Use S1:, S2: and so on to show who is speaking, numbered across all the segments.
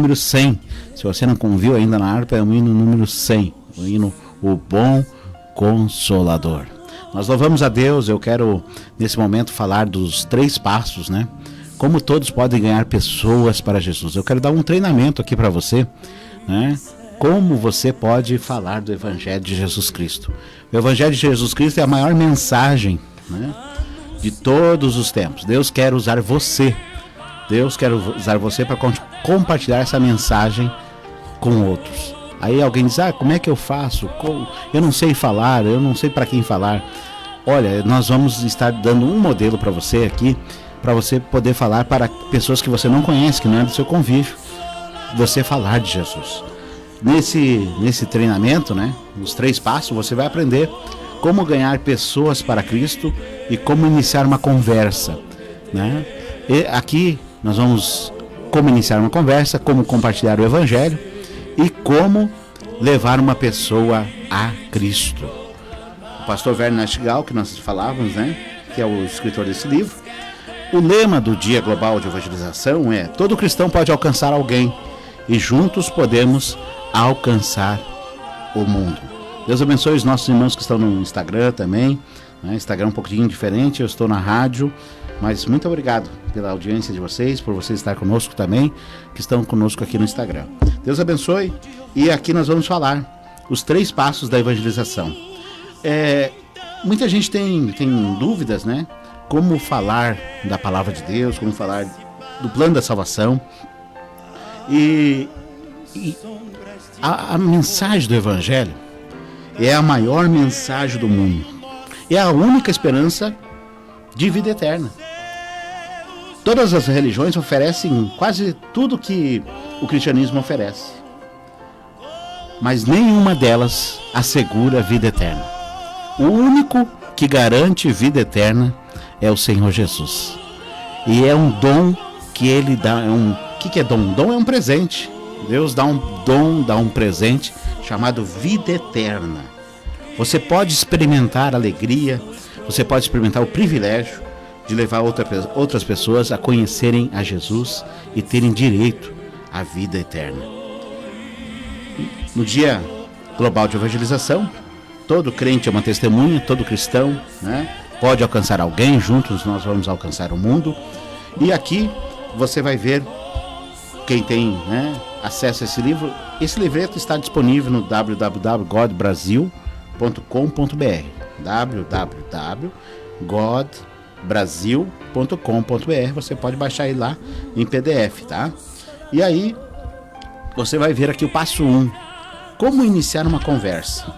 S1: número 100. Se você não conviu ainda na harpa, é o hino número 100. O hino O Bom Consolador. Nós louvamos a Deus. Eu quero, nesse momento, falar dos 3 passos, né? Como todos podem ganhar pessoas para Jesus. Eu quero dar um treinamento aqui para você, né? Como você pode falar do Evangelho de Jesus Cristo. O Evangelho de Jesus Cristo é a maior mensagem, né, de todos os tempos. Deus quer usar você. Deus quer usar você para compartilhar essa mensagem com outros. Aí alguém diz, como é que eu faço? Eu não sei falar, eu não sei para quem falar. Olha, nós vamos estar dando um modelo para você aqui, para você poder falar para pessoas que você não conhece, que não é do seu convívio. Você falar de Jesus. Nesse treinamento, né, os 3 passos, você vai aprender como ganhar pessoas para Cristo e como iniciar uma conversa, né? E aqui nós vamos como iniciar uma conversa, como compartilhar o Evangelho e como levar uma pessoa a Cristo. O pastor Werner Nastigal, que nós falávamos, né, que é o escritor desse livro, o lema do Dia Global de Evangelização é: todo cristão pode alcançar alguém e juntos podemos alcançar o mundo. Deus abençoe os nossos irmãos que estão no Instagram também, né? Instagram um pouquinho diferente, eu estou na rádio, mas muito obrigado pela audiência de vocês, por vocês estar conosco também, que estão conosco aqui no Instagram. Deus abençoe. E aqui nós vamos falar os 3 passos da evangelização. Muita gente tem dúvidas, né? Como falar da palavra de Deus, como falar do plano da salvação. E a mensagem do Evangelho é a maior mensagem do mundo. É a única esperança de vida eterna. Todas as religiões oferecem quase tudo que o cristianismo oferece, mas nenhuma delas assegura vida eterna. O único que garante vida eterna é o Senhor Jesus. E é um dom que Ele dá. O que é dom? Dom é um presente. Deus dá um dom, dá um presente chamado vida eterna. Você pode experimentar alegria, você pode experimentar o privilégio de levar outras pessoas a conhecerem a Jesus e terem direito à vida eterna. No Dia Global de Evangelização, todo crente é uma testemunha, todo cristão, né, pode alcançar alguém, juntos nós vamos alcançar o mundo. E aqui você vai ver, quem tem, né, acesso a esse livro, esse livreto está disponível no www.godbrasil.com.br www.godbrasil.com.br. Você pode baixar ele lá em PDF, tá? E aí você vai ver aqui o passo 1, como iniciar uma conversa.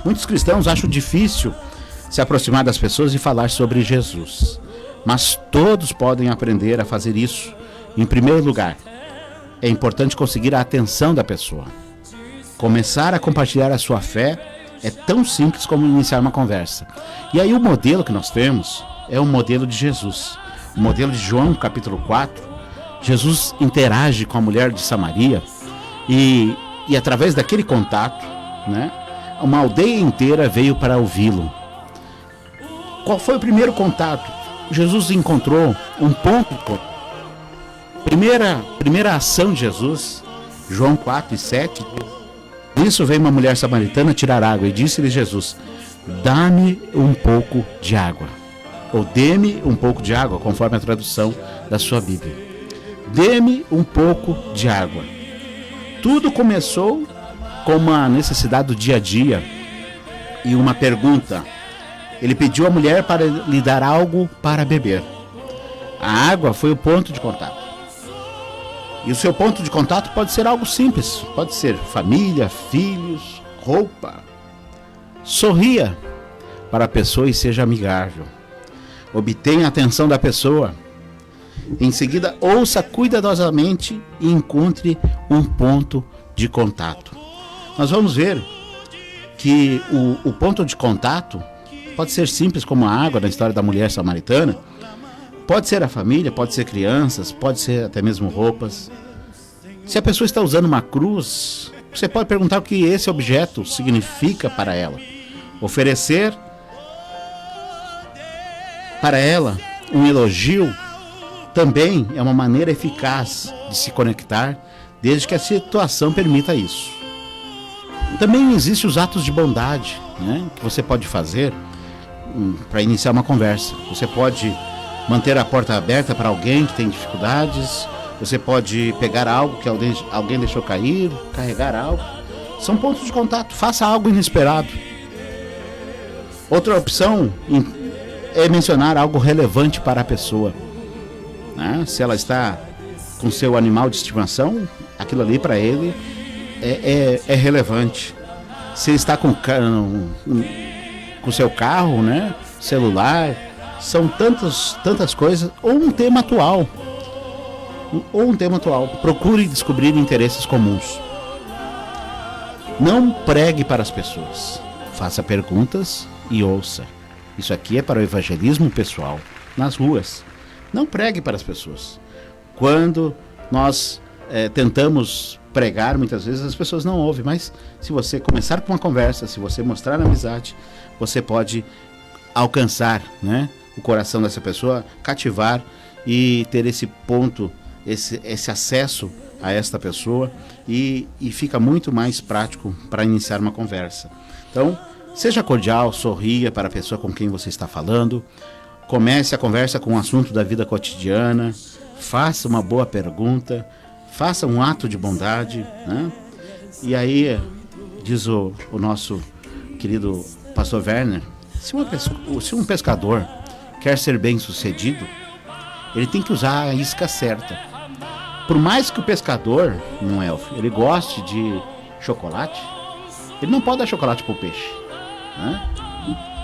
S1: Muitos cristãos acham difícil se aproximar das pessoas e falar sobre Jesus, mas todos podem aprender a fazer isso. Em primeiro lugar, é importante conseguir a atenção da pessoa. Começar a compartilhar a sua fé é tão simples como iniciar uma conversa. E aí o modelo que nós temos é o modelo de Jesus. O modelo de João, capítulo 4. Jesus interage com a mulher de Samaria e através daquele contato, né, uma aldeia inteira veio para ouvi-lo. Qual foi o primeiro contato? Jesus encontrou um ponto de contato. Primeira ação de Jesus, João 4:7. Nisso veio uma mulher samaritana tirar água e disse-lhe Jesus: dá-me um pouco de água. Ou dê-me um pouco de água, conforme a tradução da sua Bíblia. Dê-me um pouco de água. Tudo começou com uma necessidade do dia a dia e uma pergunta. Ele pediu à mulher para lhe dar algo para beber. A água foi o ponto de contato. E o seu ponto de contato pode ser algo simples. Pode ser família, filhos, roupa. Sorria para a pessoa e seja amigável. Obtenha a atenção da pessoa. Em seguida, ouça cuidadosamente e encontre um ponto de contato. Nós vamos ver que o ponto de contato pode ser simples como a água na história da mulher samaritana. Pode ser a família, pode ser crianças, pode ser até mesmo roupas. Se a pessoa está usando uma cruz, você pode perguntar o que esse objeto significa para ela. Oferecer para ela um elogio também é uma maneira eficaz de se conectar, desde que a situação permita isso. Também existem os atos de bondade, né, que você pode fazer para iniciar uma conversa. Você pode manter a porta aberta para alguém que tem dificuldades, você pode pegar algo que alguém deixou cair, carregar algo. São pontos de contato. Faça algo inesperado. Outra opção é mencionar algo relevante para a pessoa, né? Se ela está com seu animal de estimação, aquilo ali para ele é relevante. Se ele está com seu carro, né? Celular, são tantas coisas. Ou um tema atual. Procure descobrir interesses comuns. Não pregue para as pessoas. Faça perguntas e ouça. Isso aqui é para o evangelismo pessoal, nas ruas. Não pregue para as pessoas. Quando nós tentamos pregar, muitas vezes as pessoas não ouvem. Mas se você começar com uma conversa, se você mostrar amizade, você pode alcançar, né, o coração dessa pessoa, cativar e ter esse ponto, esse acesso a esta pessoa e fica muito mais prático para iniciar uma conversa. Então, seja cordial, sorria para a pessoa com quem você está falando, comece a conversa com um assunto da vida cotidiana, faça uma boa pergunta, faça um ato de bondade, né? E aí, diz o nosso querido pastor Werner, se um pescador quer ser bem sucedido, ele tem que usar a isca certa. Por mais que o pescador, ele goste de chocolate, ele não pode dar chocolate pro peixe, né?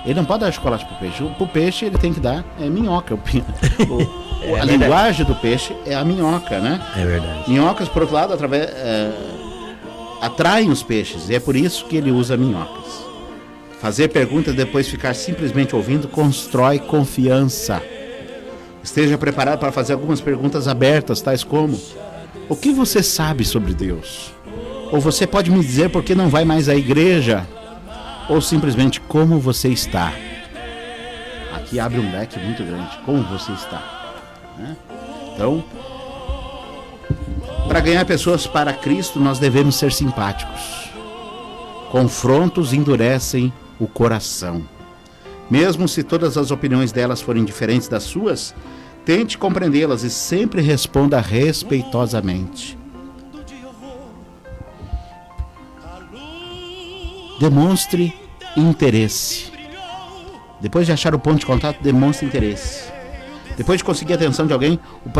S1: Ele não pode dar chocolate pro peixe. Pro peixe ele tem que dar minhoca. A linguagem do peixe é a minhoca, né?
S2: É verdade.
S1: Minhocas, por outro lado, atraem os peixes. E é por isso que ele usa minhocas. Fazer perguntas e depois ficar simplesmente ouvindo constrói confiança. Esteja preparado para fazer algumas perguntas abertas, tais como: o que você sabe sobre Deus? Ou você pode me dizer por que não vai mais à igreja? Ou simplesmente como você está? Aqui abre um leque muito grande. Como você está? Né? Então, para ganhar pessoas para Cristo, nós devemos ser simpáticos. Confrontos endurecem o coração. Mesmo se todas as opiniões delas forem diferentes das suas, tente compreendê-las e sempre responda respeitosamente. Demonstre interesse. Depois de achar o ponto de contato, demonstre interesse. Depois de conseguir a atenção de alguém, o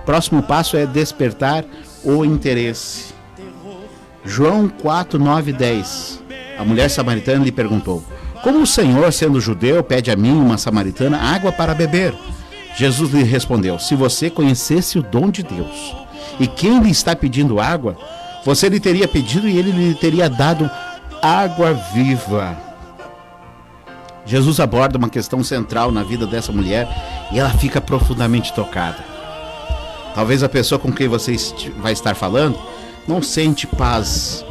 S1: próximo passo é despertar o interesse. João 4, 9 e 10. A mulher samaritana lhe perguntou: como o Senhor, sendo judeu, pede a mim, uma samaritana, água para beber? Jesus lhe respondeu: se você conhecesse o dom de Deus e quem lhe está pedindo água, você lhe teria pedido e ele lhe teria dado água viva. Jesus aborda uma questão central na vida dessa mulher e ela fica profundamente tocada. Talvez a pessoa com quem você vai estar falando não sente paz,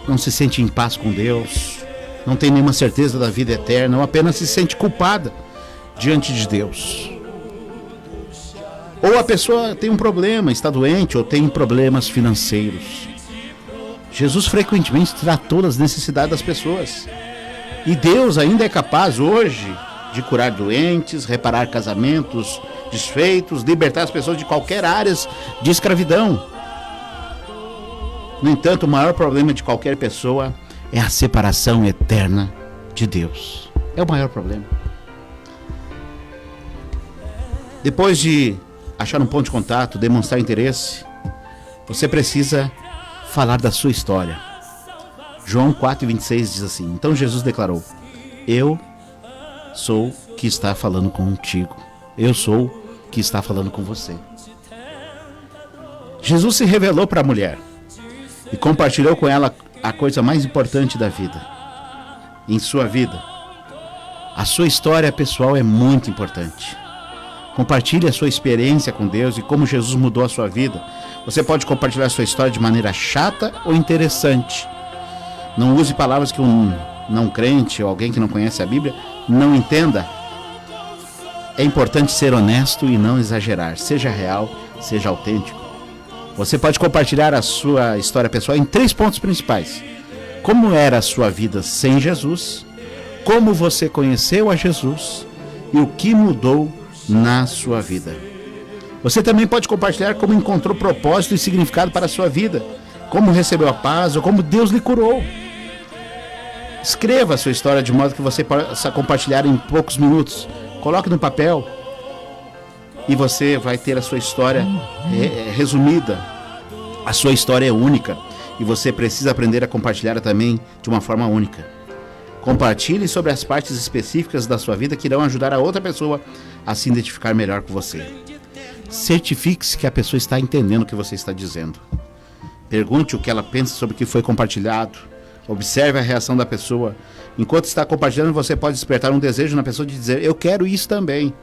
S1: não se sente em paz com Deus, não tem nenhuma certeza da vida eterna, ou apenas se sente culpada diante de Deus. Ou a pessoa tem um problema, está doente, ou tem problemas financeiros. Jesus frequentemente tratou das necessidades das pessoas. E Deus ainda é capaz hoje de curar doentes, reparar casamentos desfeitos, libertar as pessoas de qualquer área de escravidão. No entanto, o maior problema de qualquer pessoa é a separação eterna de Deus. É o maior problema. Depois de achar um ponto de contato, demonstrar interesse, você precisa falar da sua história. João 4,26 diz assim: então Jesus declarou: eu sou que está falando contigo. Eu sou que está falando com você. Jesus se revelou para a mulher e compartilhou com ela a coisa mais importante da vida, em sua vida. A sua história pessoal é muito importante. Compartilhe a sua experiência com Deus e como Jesus mudou a sua vida. Você pode compartilhar a sua história de maneira chata ou interessante. Não use palavras que um não crente ou alguém que não conhece a Bíblia não entenda. é importante ser honesto e não exagerar. Seja real, seja autêntico. Você pode compartilhar a sua história pessoal em 3 pontos principais. Como era a sua vida sem Jesus, como você conheceu a Jesus e o que mudou na sua vida. Você também pode compartilhar como encontrou propósito e significado para a sua vida, como recebeu a paz ou como Deus lhe curou. Escreva a sua história de modo que você possa compartilhar em poucos minutos. Coloque no papel e você vai ter a sua história resumida. A sua história é única e você precisa aprender a compartilhar também de uma forma única. Compartilhe sobre as partes específicas da sua vida que irão ajudar a outra pessoa a se identificar melhor com você. Certifique-se que a pessoa está entendendo o que você está dizendo. Pergunte o que ela pensa sobre o que foi compartilhado. Observe a reação da pessoa. Enquanto está compartilhando, você pode despertar um desejo na pessoa de dizer: eu quero isso também.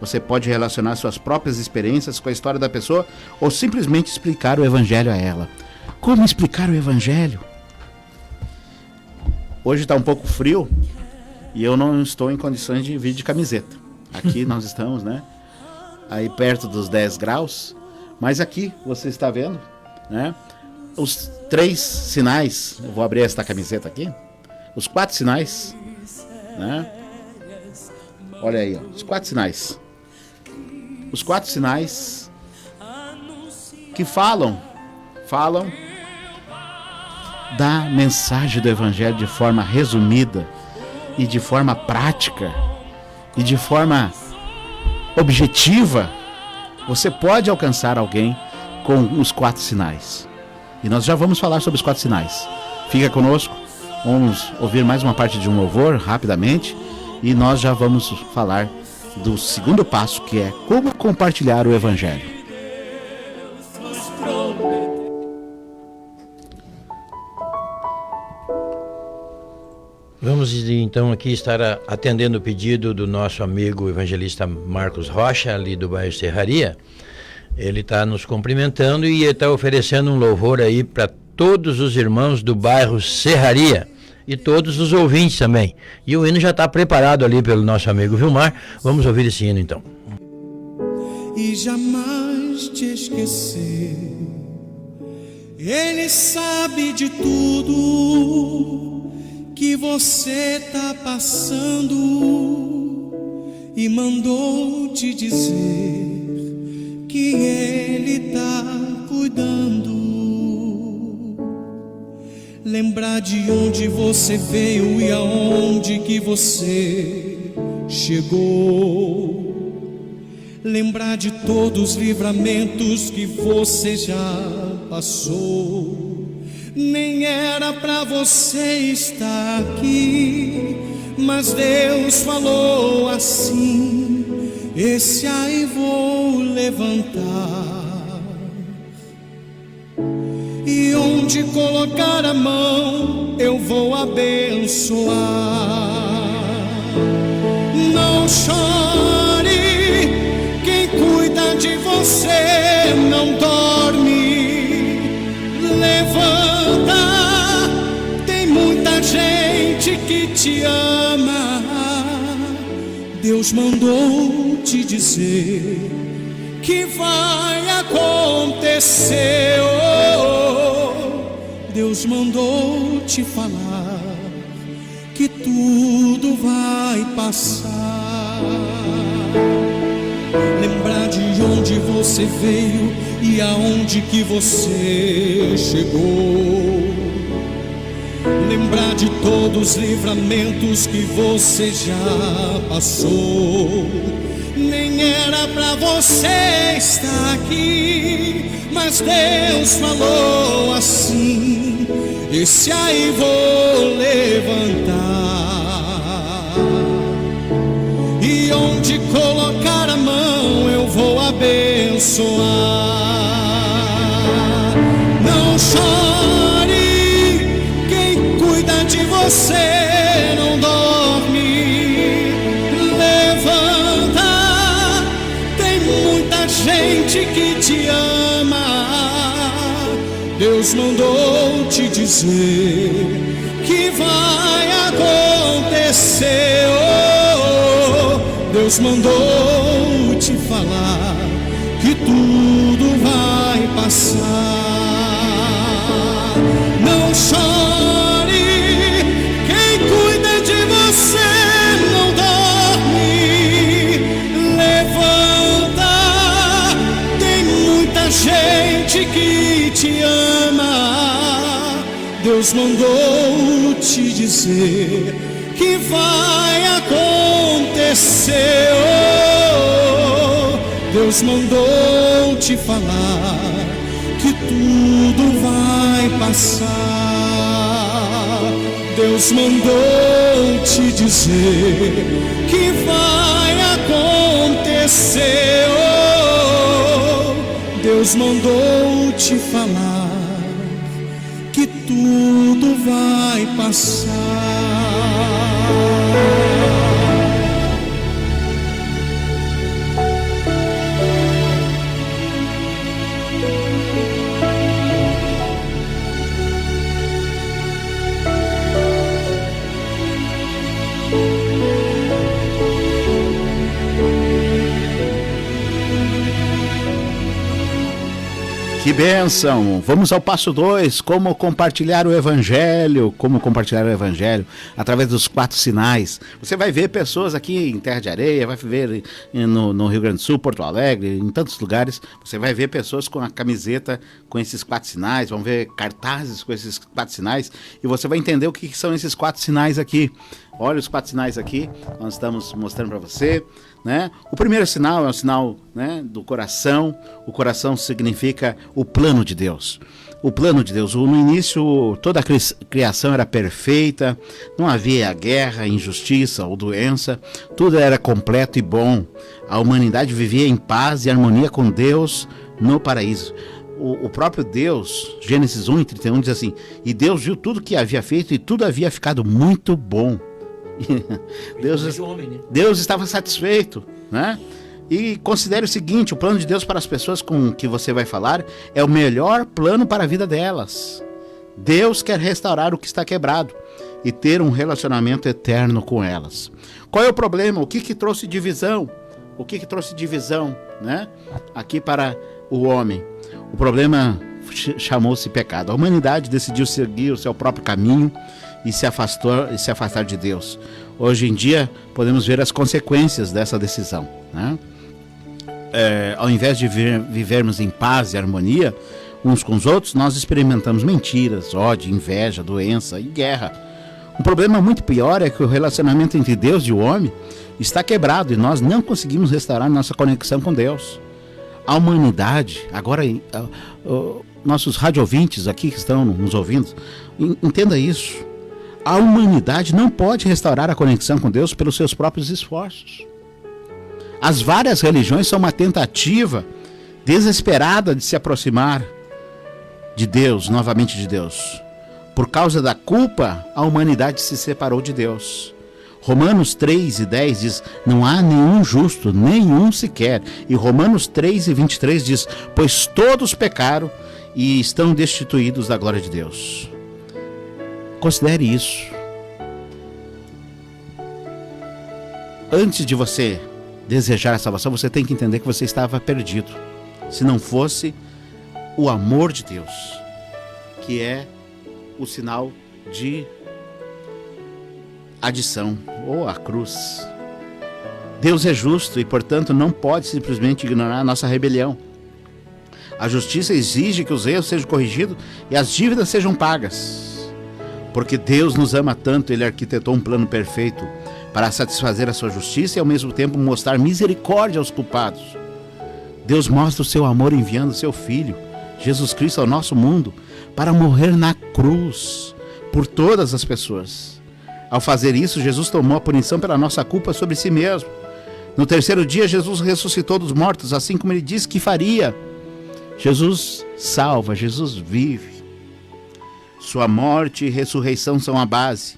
S1: Você pode relacionar suas próprias experiências com a história da pessoa ou simplesmente explicar o evangelho a ela. Como explicar o evangelho? Hoje está um pouco frio e eu não estou em condições de vir de camiseta. Aqui nós estamos, né? Aí perto dos 10 graus. Mas aqui, você está vendo, né? Os 3 sinais, eu vou abrir esta camiseta aqui. Os 4 sinais, né? Olha aí, ó, os 4 sinais. Os 4 sinais que falam da mensagem do evangelho de forma resumida e de forma prática e de forma objetiva. Você pode alcançar alguém com os 4 sinais. E nós já vamos falar sobre os 4 sinais. Fica conosco, vamos ouvir mais uma parte de um louvor rapidamente e nós já vamos falar do segundo passo, que é como compartilhar o evangelho.
S2: Vamos então aqui estar atendendo o pedido do nosso amigo evangelista Marcos Rocha, ali do bairro Serraria. Ele está nos cumprimentando e está oferecendo um louvor aí para todos os irmãos do bairro Serraria e todos os ouvintes também. E o hino já está preparado ali pelo nosso amigo Vilmar. Vamos ouvir esse hino então.
S3: E jamais te esquecer, Ele sabe de tudo que você tá passando e mandou te dizer que Ele tá cuidando. Lembrar de onde você veio e aonde que você chegou. Lembrar de todos os livramentos que você já passou. Nem era pra você estar aqui, mas Deus falou assim: esse aí vou levantar. E onde colocar a mão eu vou abençoar. Não chore, quem cuida de você não dorme. Levanta, tem muita gente que te ama. Deus mandou te dizer que vai acontecer. Deus mandou te falar que tudo vai passar. Lembrar de onde você veio e aonde que você chegou. Lembrar de todos os livramentos que você já passou. Nem era pra você estar aqui, mas Deus falou assim: esse aí vou levantar. E onde colocar a mão eu vou abençoar. Não chore, quem cuida de você não dorme. Levanta, tem muita gente que te ama. Deus mandou te dizer que vai acontecer. Deus mandou te falar que tudo vai passar. Não chore, quem cuida de você não dorme. Levanta, tem muita gente que te ama. Deus mandou te dizer que vai acontecer. Oh, Deus mandou te falar que tudo vai passar. Deus mandou te dizer que vai acontecer. Oh, Deus mandou te falar que tudo vai passar.
S1: Que bênção! Vamos ao passo 2, como compartilhar o Evangelho, através dos 4 sinais. Você vai ver pessoas aqui em Terra de Areia, vai ver no Rio Grande do Sul, Porto Alegre, em tantos lugares, você vai ver pessoas com a camiseta com esses 4 sinais, vão ver cartazes com esses 4 sinais, e você vai entender o que são esses 4 sinais aqui. Olha os 4 sinais aqui, nós estamos mostrando para você, né? O primeiro sinal é o sinal, né, do coração. O coração significa o plano de Deus. O plano de Deus. No início, toda a criação era perfeita, não havia guerra, injustiça ou doença, tudo era completo e bom. A humanidade vivia em paz e harmonia com Deus no paraíso. O próprio Deus, Gênesis 1:31, diz assim: e Deus viu tudo que havia feito e tudo havia ficado muito bom. Deus estava satisfeito, né? E considere o seguinte: o plano de Deus para as pessoas com que você vai falar é o melhor plano para a vida delas. Deus quer restaurar o que está quebrado e ter um relacionamento eterno com elas. Qual é o problema? O que trouxe divisão? O que trouxe divisão, né? Aqui para o homem. O problema chamou-se pecado. A humanidade decidiu seguir o seu próprio caminho e se afastar de Deus. Hoje em dia podemos ver as consequências dessa decisão, né? Ao invés de vivermos em paz e harmonia uns com os outros, nós experimentamos mentiras, ódio, inveja, doença e guerra. Um problema muito pior é que o relacionamento entre Deus e o homem está quebrado e nós não conseguimos restaurar nossa conexão com Deus. A humanidade, agora nossos radiovintes aqui que estão nos ouvindo, entenda isso. A humanidade não pode restaurar a conexão com Deus pelos seus próprios esforços. As várias religiões são uma tentativa desesperada de se aproximar de Deus, novamente de Deus. Por causa da culpa, a humanidade se separou de Deus. Romanos 3:10 diz: não há nenhum justo, nenhum sequer. E Romanos 3:23 diz: pois todos pecaram e estão destituídos da glória de Deus. Considere isso. Antes de você desejar a salvação, você tem que entender que você estava perdido. Se não fosse o amor de Deus, que é o sinal de adição, ou a cruz. Deus é justo e, portanto, não pode simplesmente ignorar a nossa rebelião. A justiça exige que os erros sejam corrigidos e as dívidas sejam pagas. Porque Deus nos ama tanto, Ele arquitetou um plano perfeito para satisfazer a sua justiça e ao mesmo tempo mostrar misericórdia aos culpados. Deus mostra o seu amor enviando o seu Filho, Jesus Cristo, ao nosso mundo para morrer na cruz por todas as pessoas. Ao fazer isso, Jesus tomou a punição pela nossa culpa sobre si mesmo. No terceiro dia, Jesus ressuscitou dos mortos, assim como Ele disse que faria. Jesus salva, Jesus vive. Sua morte e ressurreição são a base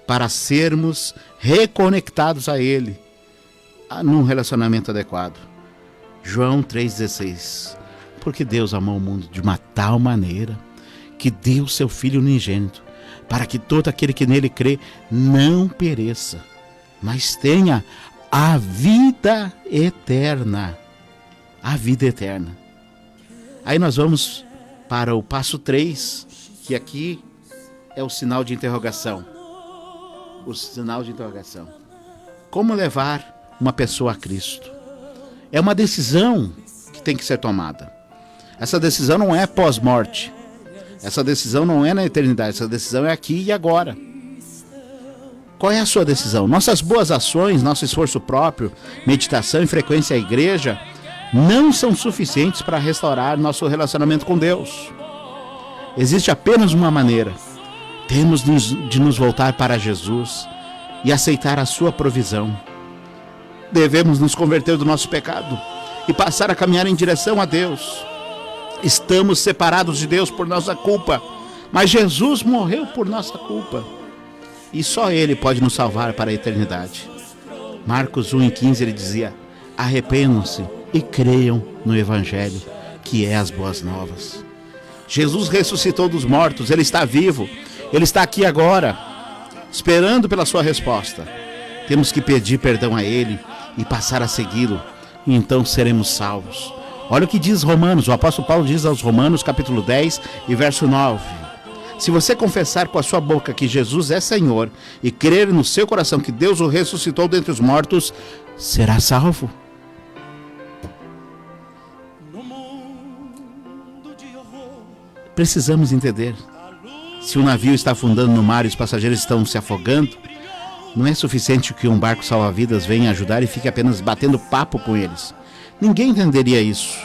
S1: para sermos reconectados a Ele num relacionamento adequado. João 3,16. Porque Deus amou o mundo de uma tal maneira que deu seu Filho unigênito, para que todo aquele que nele crê não pereça, mas tenha a vida eterna. A vida eterna. Aí nós vamos para o passo 3, que aqui é o sinal de interrogação. O sinal de interrogação. Como levar uma pessoa a Cristo? É uma decisão que tem que ser tomada. Essa decisão não é pós-morte. Essa decisão não é na eternidade. Essa decisão é aqui e agora. Qual é a sua decisão? Nossas boas ações, nosso esforço próprio, meditação e frequência à igreja não são suficientes para restaurar nosso relacionamento com Deus. Existe apenas uma maneira. Temos de nos voltar para Jesus e aceitar a sua provisão. Devemos nos converter do nosso pecado e passar a caminhar em direção a Deus. Estamos separados de Deus por nossa culpa, mas Jesus morreu por nossa culpa. E só Ele pode nos salvar para a eternidade. Marcos 1:15 ele dizia: arrependam-se e creiam no Evangelho, que é as boas novas. Jesus ressuscitou dos mortos, Ele está vivo, Ele está aqui agora, esperando pela sua resposta. Temos que pedir perdão a Ele e passar a segui-lo, e então seremos salvos. Olha o que diz Romanos, o apóstolo Paulo diz aos Romanos, capítulo 10 e verso 9. Se você confessar com a sua boca que Jesus é Senhor e crer no seu coração que Deus o ressuscitou dentre os mortos, será salvo. Precisamos entender. Se o navio está afundando no mar e os passageiros estão se afogando, não é suficiente que um barco salva-vidas venha ajudar e fique apenas batendo papo com eles. Ninguém entenderia isso.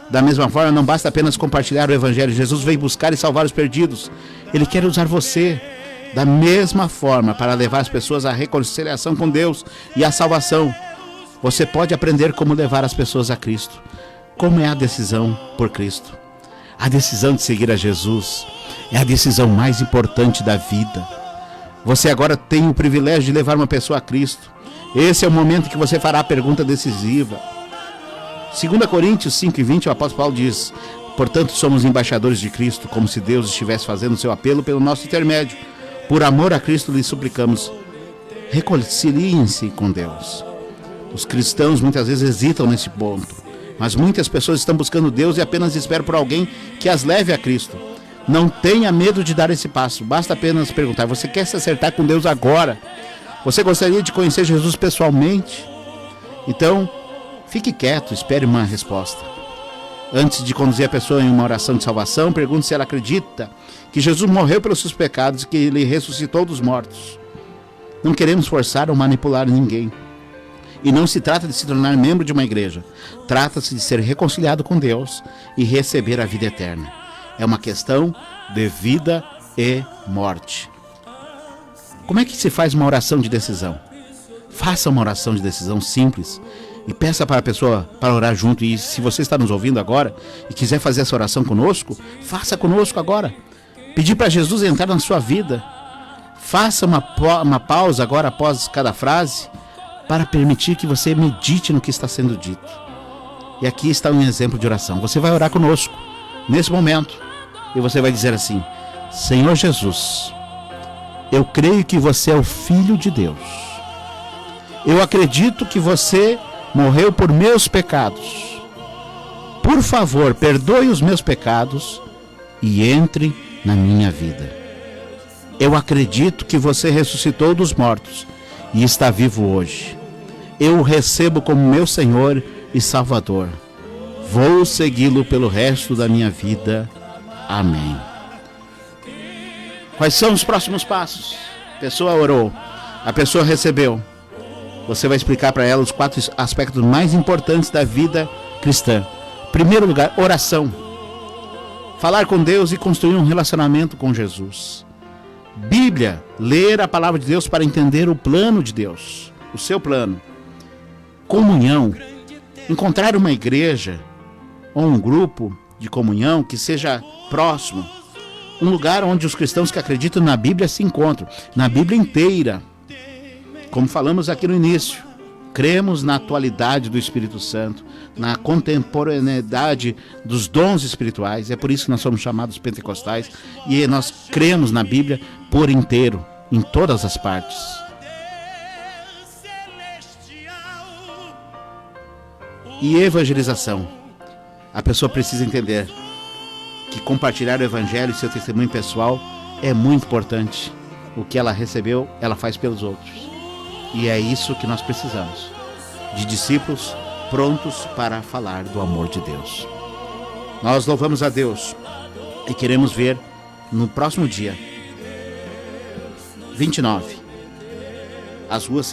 S1: Da mesma forma, não basta apenas compartilhar o Evangelho. Jesus veio buscar e salvar os perdidos. Ele quer usar você da mesma forma para levar as pessoas à reconciliação com Deus e à salvação. Você pode aprender como levar as pessoas a Cristo. Como é a decisão por Cristo? A decisão de seguir a Jesus é a decisão mais importante da vida. Você agora tem o privilégio de levar uma pessoa a Cristo. Esse é o momento que você fará a pergunta decisiva. 2 Coríntios 5:20, o apóstolo Paulo diz: portanto, somos embaixadores de Cristo, como se Deus estivesse fazendo seu apelo pelo nosso intermédio. Por amor a Cristo, lhes suplicamos, reconciliem-se com Deus. Os cristãos muitas vezes hesitam nesse ponto. Mas muitas pessoas estão buscando Deus e apenas esperam por alguém que as leve a Cristo. Não tenha medo de dar esse passo. Basta apenas perguntar: você quer se acertar com Deus agora? Você gostaria de conhecer Jesus pessoalmente? Então, fique quieto, espere uma resposta. Antes de conduzir a pessoa em uma oração de salvação, pergunte se ela acredita que Jesus morreu pelos seus pecados e que Ele ressuscitou dos mortos. Não queremos forçar ou manipular ninguém. E não se trata de se tornar membro de uma igreja. Trata-se de ser reconciliado com Deus e receber a vida eterna. É uma questão de vida e morte. Como é que se faz uma oração de decisão? Faça uma oração de decisão simples e peça para a pessoa para orar junto. E se você está nos ouvindo agora e quiser fazer essa oração conosco, faça conosco agora. Pedir para Jesus entrar na sua vida. Faça uma pausa agora após cada frase, para permitir que você medite no que está sendo dito. E aqui está um exemplo de oração. Você vai orar conosco, nesse momento, e você vai dizer assim: Senhor Jesus, eu creio que você é o Filho de Deus. Eu acredito que você morreu por meus pecados. Por favor, perdoe os meus pecados e entre na minha vida. Eu acredito que você ressuscitou dos mortos e está vivo hoje. Eu o recebo como meu Senhor e Salvador. Vou segui-lo pelo resto da minha vida. Amém. Quais são os próximos passos? A pessoa orou, a pessoa recebeu. Você vai explicar para ela os 4 aspectos mais importantes da vida cristã. Em primeiro lugar, oração. Falar com Deus e construir um relacionamento com Jesus. Bíblia, ler a palavra de Deus para entender o plano de Deus, o seu plano. Comunhão, encontrar uma igreja ou um grupo de comunhão que seja próximo, um lugar onde os cristãos que acreditam na Bíblia se encontram, na Bíblia inteira. Como falamos aqui no início, cremos na atualidade do Espírito Santo, na contemporaneidade dos dons espirituais. É por isso que nós somos chamados pentecostais e nós cremos na Bíblia por inteiro, em todas as partes. E evangelização. A pessoa precisa entender que compartilhar o evangelho e seu testemunho pessoal é muito importante. O que ela recebeu, ela faz pelos outros. E é isso que nós precisamos. De discípulos prontos para falar do amor de Deus. Nós louvamos a Deus e queremos ver no próximo dia 29 as ruas